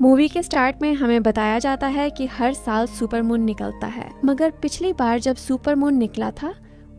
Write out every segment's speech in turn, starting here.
Movie के start में हमें बताया जाता है कि हर साल सुपर मून निकलता है, मगर पिछली बार जब सुपर मून निकला था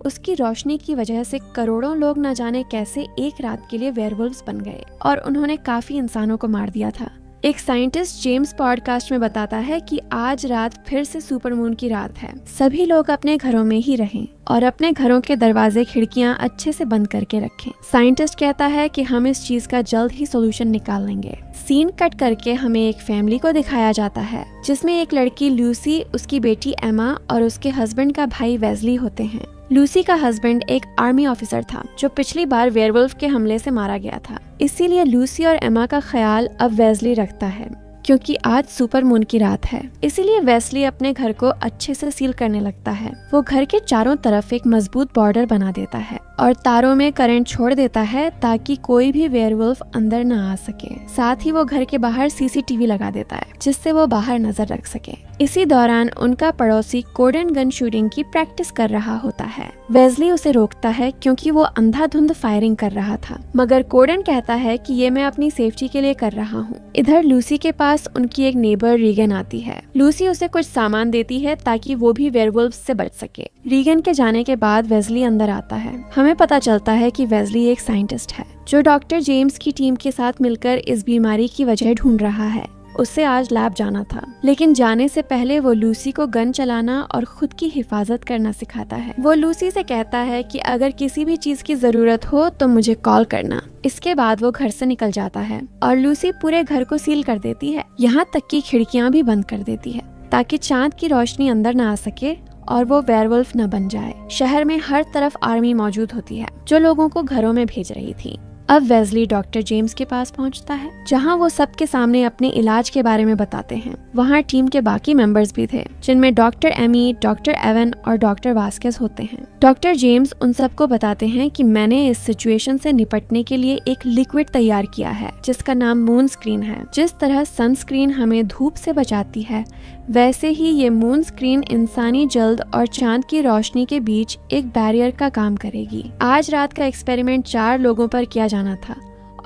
उसकी रोशनी की वजह से करोड़ों लोग न जाने कैसे एक रात के लिए वेयरवुल्व्स बन गए और उन्होंने काफी इंसानों को मार दिया था। एक साइंटिस्ट जेम्स पॉडकास्ट में बताता है कि आज रात फिर से सुपर मून की रात है। सभी लोग अपने घरों में ही रहें और अपने घरों के दरवाजे खिड़कियां अच्छे से बंद करके रखें। साइंटिस्ट कहता है कि हम इस चीज का जल्द ही सॉल्यूशन निकाल लेंगे। सीन कट करके हमें एक फैमिली को दिखाया जाता है जिसमें एक लड़की लूसी, उसकी बेटी एमा और उसके हस्बैंड का भाई वेस्ली होते हैं। लूसी का हस्बैंड एक आर्मी ऑफिसर था जो पिछली बार वेयरवुल्फ के हमले से मारा गया था। इसीलिए लूसी और एमा का ख्याल अब वेस्ली रखता है क्योंकि आज सुपर मून की रात है। इसीलिए वेस्ली अपने घर को अच्छे से सील करने लगता है। वो घर के चारों तरफ एक मजबूत बॉर्डर बना देता है और तारों में करंट छोड़ देता है ताकि कोई भी वेयरवुल्फ अंदर न आ सके। साथ ही वो घर के बाहर सीसीटीवी लगा देता है जिससे वो बाहर नजर रख सके। इसी दौरान उनका पड़ोसी कोडेन गन शूटिंग की प्रैक्टिस कर रहा होता है। वेस्ली उसे रोकता है क्योंकि वो अंधाधुंध फायरिंग कर रहा था, मगर कोडेन कहता है कि ये मैं अपनी सेफ्टी के लिए कर रहा हूँ। इधर लूसी के पास उनकी एक नेबर रीगन आती है। लूसी उसे कुछ सामान देती है ताकि वो भी वेयरवुल्व्स से बच सके। रीगन के जाने के बाद वेस्ली अंदर आता है। हमें पता चलता है कि वेस्ली एक साइंटिस्ट है जो डॉक्टर जेम्स की टीम के साथ मिलकर इस बीमारी की वजह ढूंढ रहा है। उसे आज लैब जाना था, लेकिन जाने से पहले वो लूसी को गन चलाना और खुद की हिफाजत करना सिखाता है। वो लूसी से कहता है कि अगर किसी भी चीज की जरूरत हो तो मुझे कॉल करना। इसके बाद वो घर से निकल जाता है और लूसी पूरे घर को सील कर देती है, यहाँ तक कि खिड़कियाँ भी बंद कर देती है ताकि चांद की रोशनी अंदर न आ सके और वो वेयरवुल्फ न बन जाए। शहर में हर तरफ आर्मी मौजूद होती है जो लोगों को घरों में भेज रही थी। अब वेस्ली डॉक्टर जेम्स के पास पहुंचता है जहां वो सबके सामने अपने इलाज के बारे में बताते हैं। वहां टीम के बाकी मेंबर्स भी थे जिनमें डॉक्टर एमी, डॉक्टर एवन और डॉक्टर वास्केस होते हैं। डॉक्टर जेम्स उन सबको बताते हैं कि मैंने इस सिचुएशन से निपटने के लिए एक लिक्विड तैयार किया है जिसका नाम मून स्क्रीन है। जिस तरह सनस्क्रीन हमें धूप से बचाती है, वैसे ही ये मून स्क्रीन इंसानी जल्द और चांद की रोशनी के बीच एक बैरियर का काम करेगी। आज रात का एक्सपेरिमेंट 4 लोगों पर किया जाना था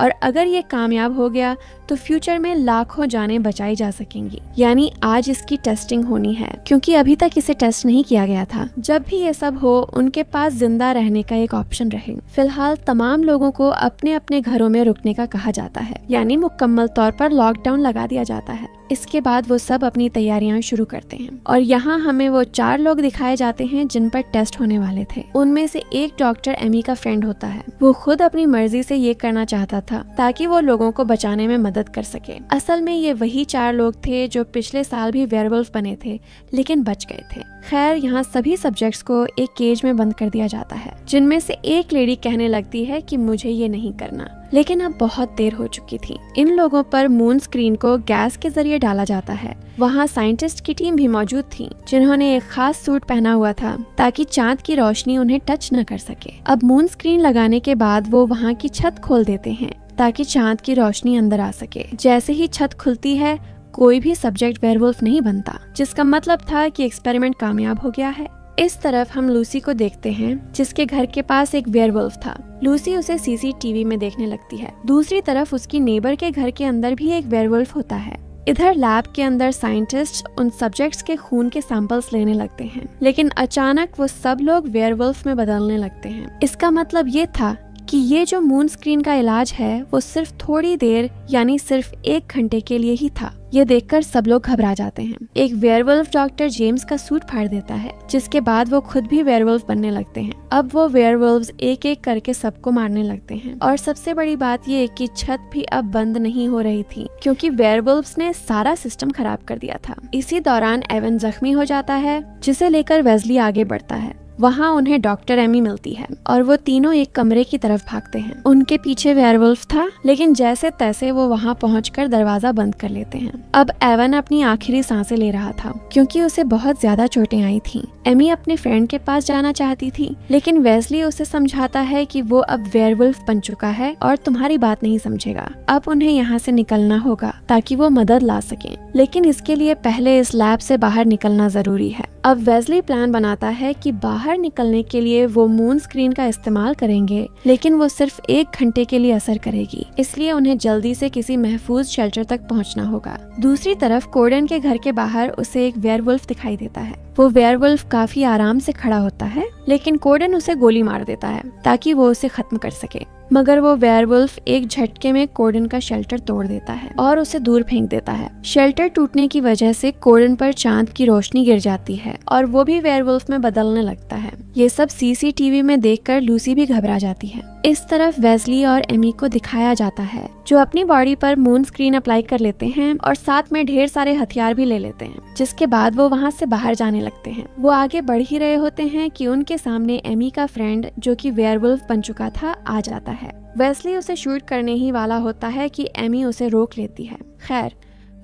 और अगर ये कामयाब हो गया तो फ्यूचर में लाखों जानें बचाई जा सकेंगी। यानी आज इसकी टेस्टिंग होनी है क्योंकि अभी तक इसे टेस्ट नहीं किया गया था। जब भी ये सब हो उनके पास जिंदा रहने का एक ऑप्शन रहे। फिलहाल तमाम लोगों को अपने अपने घरों में रुकने का कहा जाता है, यानी मुकम्मल तौर पर लॉकडाउन लगा दिया जाता है। इसके बाद वो सब अपनी तैयारियां शुरू करते हैं और यहाँ हमें वो 4 लोग दिखाए जाते हैं जिन पर टेस्ट होने वाले थे। उनमें से एक डॉक्टर एमी का फ्रेंड होता है। वो खुद अपनी मर्जी से ये करना चाहता था ताकि वो लोगों को बचाने में मदद कर सके। असल में ये वही 4 लोग थे जो पिछले साल भी वेयरवुल्फ बने थे लेकिन बच गए थे। खैर, यहाँ सभी सब्जेक्ट्स को एक केज में बंद कर दिया जाता है जिनमें से एक लेडी कहने लगती है कि मुझे ये नहीं करना, लेकिन अब बहुत देर हो चुकी थी। इन लोगों पर मून स्क्रीन को गैस के जरिए डाला जाता है। वहाँ साइंटिस्ट की टीम भी मौजूद थी जिन्होंने एक खास सूट पहना हुआ था ताकि चांद की रोशनी उन्हें टच न कर सके। अब मून स्क्रीन लगाने के बाद वो वहाँ की छत खोल देते हैं ताकि चांद की रोशनी अंदर आ सके। जैसे ही छत खुलती है कोई भी सब्जेक्ट वेयरवुल्फ नहीं बनता, जिसका मतलब था कि एक्सपेरिमेंट कामयाब हो गया है। इस तरफ हम लूसी को देखते हैं जिसके घर के पास एक वेयरवुल्फ था। लूसी उसे सीसीटीवी में देखने लगती है। दूसरी तरफ उसकी नेबर के घर के अंदर भी एक वेयरवुल्फ होता है। इधर लैब के अंदर साइंटिस्ट उन सब्जेक्ट्स के खून के सैंपल्स लेने लगते हैं, लेकिन अचानक वो सब लोग वेयरवुल्फ में बदलने लगते हैं। इसका मतलब ये था कि ये जो मून स्क्रीन का इलाज है वो सिर्फ थोड़ी देर यानी सिर्फ 1 घंटे के लिए ही था। ये देखकर सब लोग घबरा जाते हैं। एक वेयरवुल्फ डॉक्टर जेम्स का सूट फाड़ देता है जिसके बाद वो खुद भी वेयरवुल्फ बनने लगते हैं। अब वो वेयरवुल्व्स एक एक करके सबको मारने लगते हैं और सबसे बड़ी बात ये कि छत भी अब बंद नहीं हो रही थी क्योंकि वेयरवुल्व्स ने सारा सिस्टम खराब कर दिया था। इसी दौरान एवन जख्मी हो जाता है जिसे लेकर वेस्ली आगे बढ़ता है। वहाँ उन्हें डॉक्टर एमी मिलती है और वो तीनों एक कमरे की तरफ भागते हैं। उनके पीछे वेयरवुल्फ था, लेकिन जैसे तैसे वो वहाँ पहुंचकर दरवाजा बंद कर लेते हैं। अब एवन अपनी आखिरी सांसें ले रहा था क्योंकि उसे बहुत ज्यादा चोटें आई थीं। एमी अपने फ्रेंड के पास जाना चाहती थी, लेकिन वेस्ली उसे समझाता है कि वो अब वेयरवुल्फ बन चुका है और तुम्हारी बात नहीं समझेगा। अब उन्हें यहाँ से निकलना होगा ताकि वो मदद ला सकें, लेकिन इसके लिए पहले इस लैब से बाहर निकलना जरूरी है। अब वेस्ली प्लान बनाता है कि बाहर निकलने के लिए वो मून स्क्रीन का इस्तेमाल करेंगे, लेकिन वो सिर्फ 1 घंटे के लिए असर करेगी, इसलिए उन्हें जल्दी से किसी महफूज शेल्टर तक पहुंचना होगा। दूसरी तरफ कोर्डन के घर के बाहर उसे एक वेयरवुल्फ दिखाई देता है। वो वेयरवुल्फ काफी आराम से खड़ा होता है, लेकिन कोर्डन उसे गोली मार देता है ताकि वो उसे खत्म कर सके। मगर वो वेयरवुल्फ एक झटके में कोर्डन का शेल्टर तोड़ देता है और उसे दूर फेंक देता है। शेल्टर टूटने की वजह से कोर्डन पर चांद की रोशनी गिर जाती है और वो भी वेयरवुल्फ में बदलने लगता है। ये सब सीसीटीवी में देखकर लूसी भी घबरा जाती है। इस तरफ वेस्ली और एमी को दिखाया जाता है जो अपनी बॉडी पर मून स्क्रीन अप्लाई कर लेते हैं और साथ में ढेर सारे हथियार भी ले लेते हैं, जिसके बाद वो वहाँ से बाहर जाने लगते हैं। वो आगे बढ़ ही रहे होते हैं कि उनके सामने एमी का फ्रेंड जो कि वेयरवुल्फ बन चुका था आ जाता है। वेस्ली उसे शूट करने ही वाला होता है कि एमी उसे रोक लेती है। खैर,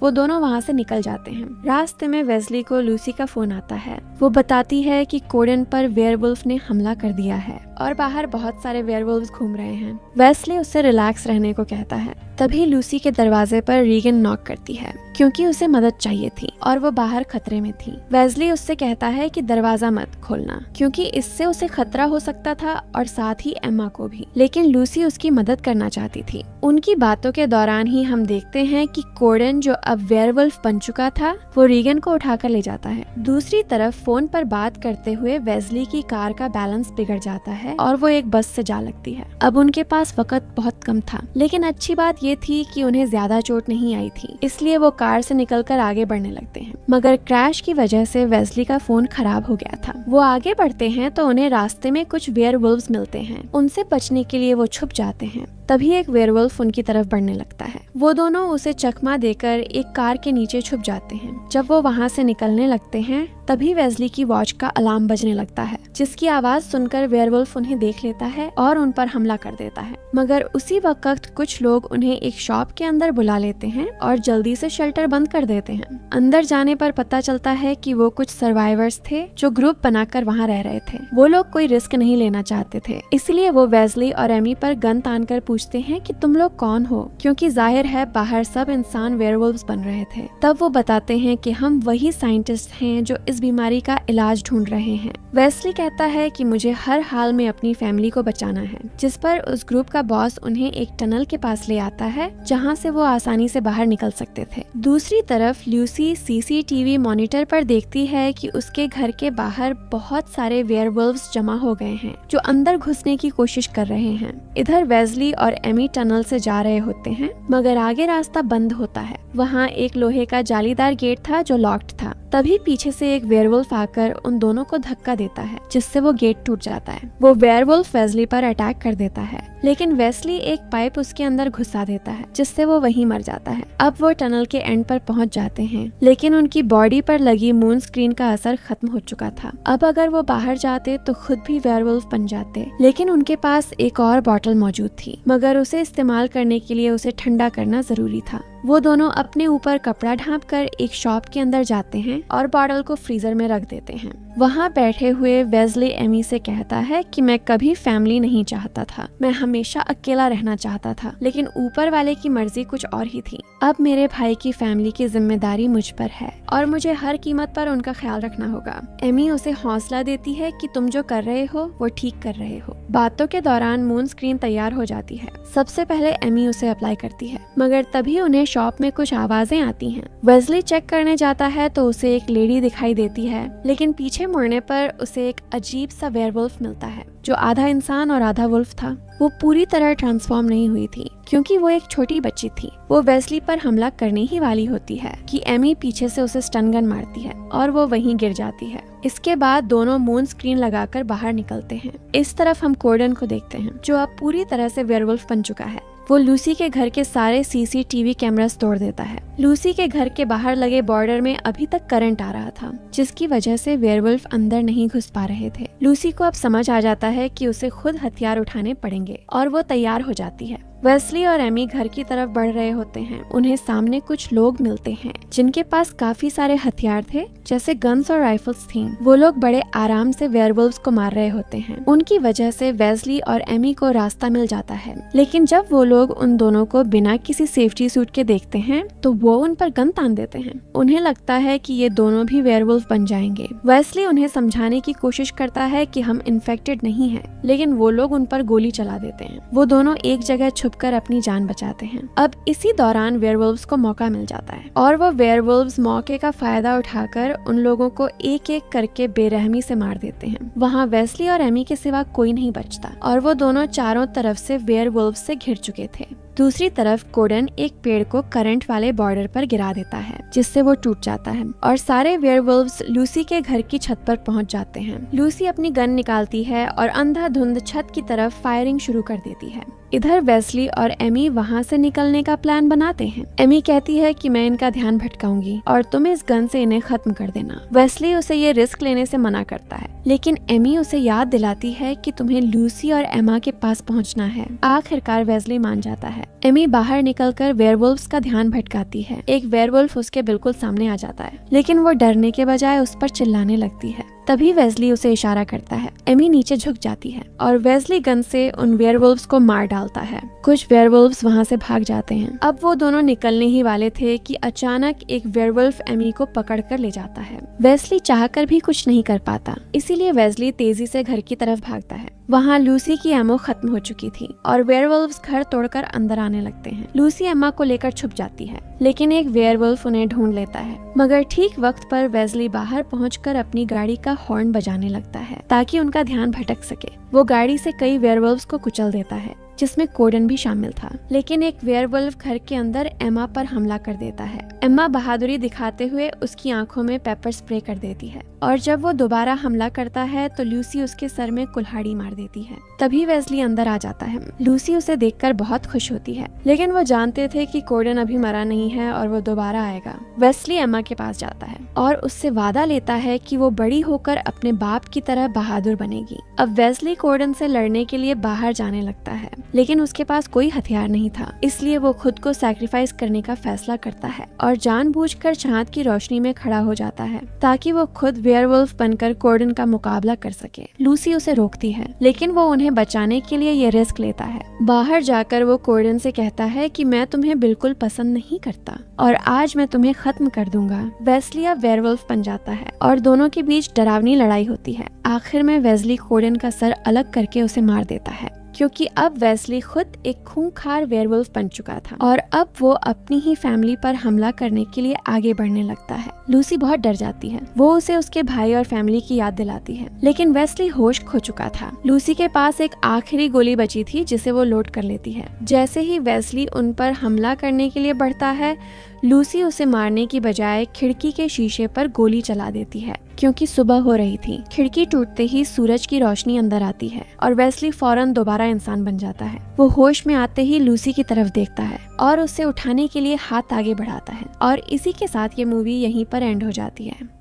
वो दोनों वहाँ से निकल जाते हैं। रास्ते में वेस्ली को लूसी का फोन आता है। वो बताती है कि कोर्डन पर वेयरवुल्फ ने हमला कर दिया है और बाहर बहुत सारे वेयरवुल्व्स घूम रहे हैं। वेस्ली उससे रिलैक्स रहने को कहता है। तभी लूसी के दरवाजे पर रीगन नॉक करती है क्योंकि उसे मदद चाहिए थी और वो बाहर खतरे में थी। वेस्ली उससे कहता है कि दरवाजा मत खोलना क्योंकि इससे उसे खतरा हो सकता था और साथ ही एम्मा को भी, लेकिन लूसी उसकी मदद करना चाहती थी। उनकी बातों के दौरान ही हम देखते हैं कि कोर्डन जो अब वेयरवुल्फ बन चुका था वो रीगन को उठाकर ले जाता है। दूसरी तरफ फोन पर बात करते हुए वेस्ली की कार का बैलेंस बिगड़ जाता है और वो एक बस से जा लगती है। अब उनके पास वक्त बहुत कम था, लेकिन अच्छी बात ये थी कि उन्हें ज्यादा चोट नहीं आई थी, इसलिए वो कार से निकलकर आगे बढ़ने लगते हैं। मगर क्रैश की वजह से वेस्ली का फोन खराब हो गया था। वो आगे बढ़ते हैं तो उन्हें रास्ते में कुछ वेयरवुल्व्स मिलते हैं। उनसे बचने के लिए वो छुप जाते हैं। तभी एक वेयरवुल्फ उनकी तरफ बढ़ने लगता है। वो दोनों उसे चकमा देकर एक कार के नीचे छुप जाते हैं। जब वो वहाँ से निकलने लगते हैं तभी वेस्ली की वॉच का अलार्म बजने लगता है, जिसकी आवाज सुनकर वेयरवुल्फ उन्हें देख लेता है और उन पर हमला कर देता है। मगर उसी वक्त कुछ लोग उन्हें एक शॉप के अंदर बुला लेते हैं और जल्दी से शेल्टर बंद कर देते हैं। अंदर जाने पर पता चलता है कि वो कुछ सर्वाइवर्स थे जो ग्रुप बनाकर वहाँ रह रहे थे। वो लोग कोई रिस्क नहीं लेना चाहते थे, इसलिए वो वेस्ली और एमी पर गन तानकर पूछते हैं कि तुम लोग कौन हो, क्योंकि जाहिर है बाहर सब इंसान वेयरवुल्व्स बन रहे थे। तब वो बताते हैं कि हम वही साइंटिस्ट हैं जो इस बीमारी का इलाज ढूंढ रहे हैं। वेस्ली कहता है कि मुझे हर हाल में अपनी फैमिली को बचाना है, जिस पर उस ग्रुप का बॉस उन्हें एक टनल के पास ले आता है जहां से वो आसानी से बाहर निकल सकते थे। दूसरी तरफ लूसी सीसीटीवी मॉनिटर पर देखती है कि उसके घर के बाहर बहुत सारे वेयरवुल्व्स जमा हो गए हैं जो अंदर घुसने की कोशिश कर रहे हैं। इधर वेस्ली और एमी टनल से जा रहे होते हैं, मगर आगे रास्ता बंद होता है। वहाँ एक लोहे का जालीदार गेट था जो लॉक्ड था। तभी पीछे से एक वेयरवुल्फ आकर उन दोनों को धक्का देता है, जिससे वो गेट टूट जाता है। वो वेयरवुल्फ वेस्ली पर अटैक कर देता है, लेकिन वेस्ली एक पाइप उसके अंदर घुसा देता है, जिससे वो वहीं मर जाता है। अब वो टनल के एंड पर पहुंच जाते हैं, लेकिन उनकी बॉडी पर लगी मून स्क्रीन का असर खत्म हो चुका था। अब अगर वो बाहर जाते तो खुद भी वेयरवुल्फ बन जाते, लेकिन उनके पास एक और बॉटल मौजूद थी, मगर उसे इस्तेमाल करने के लिए उसे ठंडा करना जरूरी था। वो दोनों अपने ऊपर कपड़ा ढांपकर एक शॉप के अंदर जाते हैं और बॉटल को फ्रीजर में रख देते हैं। वहाँ बैठे हुए वेस्ली एमी से कहता है कि मैं कभी फैमिली नहीं चाहता था, मैं हमेशा अकेला रहना चाहता था, लेकिन ऊपर वाले की मर्जी कुछ और ही थी। अब मेरे भाई की फैमिली की जिम्मेदारी मुझ पर है और मुझे हर कीमत पर उनका ख्याल रखना होगा। एमी उसे हौसला देती है कि तुम जो कर रहे हो वो ठीक कर रहे हो। बातों के दौरान मून स्क्रीन तैयार हो जाती है। सबसे पहले एमी उसे अप्लाई करती है, मगर तभी उन्हें शॉप में कुछ आवाजें आती हैं। वेस्ली चेक करने जाता है तो उसे एक लेडी दिखाई देती है, लेकिन पीछे मुड़ने पर उसे एक अजीब सा वेयरवुल्फ मिलता है जो आधा इंसान और आधा वुल्फ था। वो पूरी तरह ट्रांसफॉर्म नहीं हुई थी क्योंकि वो एक छोटी बच्ची थी। वो वेस्ली पर हमला करने ही वाली होती है कि एमी पीछे से उसे स्टन गन मारती है और वो वहीं गिर जाती है। इसके बाद दोनों मून स्क्रीन लगाकर बाहर निकलते हैं। इस तरफ हम कोर्डन को देखते हैं जो अब पूरी तरह से वेयरवुल्फ बन चुका है। वो लूसी के घर के सारे सीसीटीवी कैमरास तोड़ देता है। लूसी के घर के बाहर लगे बॉर्डर में अभी तक करंट आ रहा था, जिसकी वजह से वेयरवुल्फ अंदर नहीं घुस पा रहे थे। लूसी को अब समझ आ जाता है कि उसे खुद हथियार उठाने पड़ेंगे और वो तैयार हो जाती है। वेस्ली और एमी घर की तरफ बढ़ रहे होते हैं। उन्हें सामने कुछ लोग मिलते हैं जिनके पास काफी सारे हथियार थे, जैसे गन्स और राइफल्स थीं। वो लोग बड़े आराम से वेयरवुल्व्स को मार रहे होते हैं। उनकी वजह से वेस्ली और एमी को रास्ता मिल जाता है। लेकिन जब वो लोग उन दोनों को बिना किसी सेफ्टी सूट के देखते हैं तो वो उन पर गन तान देते हैं। उन्हें लगता है कि ये दोनों भी वेयरवुल्फ बन जाएंगे। वेस्ली उन्हें समझाने की कोशिश करता है कि हम इन्फेक्टेड नहीं हैं, लेकिन वो लोग उन पर गोली चला देते हैं। वो दोनों एक जगह छुपकर अपनी जान बचाते हैं। अब इसी दौरान वेयरवुल्व्स को मौका मिल जाता है और वो वेयरवुल्व्स मौके का फायदा उठाकर उन लोगों को एक एक करके बेरहमी से मार देते हैं। वहाँ वेस्ली और एमी के सिवा कोई नहीं बचता और वो दोनों चारों तरफ से वेयरवुल्व्स से घिर चुके थे। दूसरी तरफ कोडन एक पेड़ को करंट वाले बॉर्डर पर गिरा देता है, जिससे वो टूट जाता है और सारे वेयरवुल्व्स लूसी के घर की छत पर पहुंच जाते हैं। लूसी अपनी गन निकालती है और अंधाधुंध छत की तरफ फायरिंग शुरू कर देती है। इधर वेस्ली और एमी वहाँ से निकलने का प्लान बनाते हैं। एमी कहती है कि मैं इनका ध्यान भटकाऊंगी और तुम इस गन से इन्हें खत्म कर देना। वेस्ली उसे ये रिस्क लेने से मना करता है, लेकिन एमी उसे याद दिलाती है कि तुम्हें लूसी और एमा के पास पहुंचना है। आखिरकार वेस्ली मान जाता है। एमी बाहर निकलकर वेयरवुल्व्स का ध्यान भटकाती है। एक वेयरवुल्फ उसके बिल्कुल सामने आ जाता है, लेकिन वो डरने के बजाय उस पर चिल्लाने लगती है। तभी वेस्ली उसे इशारा करता है। एमी नीचे झुक जाती है और वेस्ली गन से उन वेयरवुल्व्स को मार डालता है। कुछ वेयरवुल्व्स वहाँ से भाग जाते हैं। अब वो दोनों निकलने ही वाले थे कि अचानक एक वेयरवुल्फ एमी को पकड़ कर ले जाता है। वेस्ली चाहकर भी कुछ नहीं कर पाता, इसीलिए वेस्ली तेजी से घर की तरफ भागता है। वहाँ लूसी की एमो खत्म हो चुकी थी और वेयरवुल्व्स घर तोड़कर अंदर आने लगते हैं। लूसी एम्मा को लेकर छुप जाती है, लेकिन एक वेयरवुल्फ उन्हें ढूंढ लेता है। मगर ठीक वक्त पर वेस्ली बाहर पहुंचकर अपनी गाड़ी का हॉर्न बजाने लगता है ताकि उनका ध्यान भटक सके। वो गाड़ी से कई वेयरवुल्व्स को कुचल देता है, जिसमें कोडन भी शामिल था। लेकिन एक वेयरवुल्फ घर के अंदर एम्मा पर हमला कर देता है। एम्मा बहादुरी दिखाते हुए उसकी आंखों में पेपर स्प्रे कर देती है और जब वो दोबारा हमला करता है तो लूसी उसके सर में कुल्हाड़ी मार देती है। तभी वेस्ली अंदर आ जाता है। लूसी उसे देखकर बहुत खुश होती है, लेकिन वो जानते थे कि कोडन अभी मरा नहीं है और वो दोबारा आएगा। वेस्ली एम्मा के पास जाता है और उससे वादा लेता है कि वो बड़ी होकर अपने बाप की तरह बहादुर बनेगी। अब वेस्ली कोडन से लड़ने के लिए बाहर जाने लगता है, लेकिन उसके पास कोई हथियार नहीं था, इसलिए वो खुद को सैक्रिफाइस करने का फैसला करता है और जानबूझकर चांद की रोशनी में खड़ा हो जाता है ताकि वो खुद वेयरवुल्फ बनकर कोडन का मुकाबला कर सके। लूसी उसे रोकती है, लेकिन वो उन्हें बचाने के लिए ये रिस्क लेता है। बाहर जाकर वो कोडन से कहता है कि मैं तुम्हें बिल्कुल पसंद नहीं करता और आज मैं तुम्हें खत्म कर दूंगा। वेस्ली अब वेयरवुल्फ बन जाता है और दोनों के बीच डरावनी लड़ाई होती है। आखिर में वेस्ली कोडन का सर अलग करके उसे मार देता है, क्योंकि अब वेस्ली खुद एक खूंखार वेयरवुल्फ बन चुका था और अब वो अपनी ही फैमिली पर हमला करने के लिए आगे बढ़ने लगता है। लूसी बहुत डर जाती है। वो उसे उसके भाई और फैमिली की याद दिलाती है, लेकिन वेस्ली होश खो चुका था। लूसी के पास एक आखिरी गोली बची थी जिसे वो लोड कर लेती है। जैसे ही वेस्ली उन पर हमला करने के लिए बढ़ता है, लूसी उसे मारने की बजाय खिड़की के शीशे पर गोली चला देती है, क्योंकि सुबह हो रही थी। खिड़की टूटते ही सूरज की रोशनी अंदर आती है और वेस्ली फौरन दोबारा इंसान बन जाता है। वो होश में आते ही लूसी की तरफ देखता है और उसे उठाने के लिए हाथ आगे बढ़ाता है और इसी के साथ ये मूवी यहीं पर एंड हो जाती है।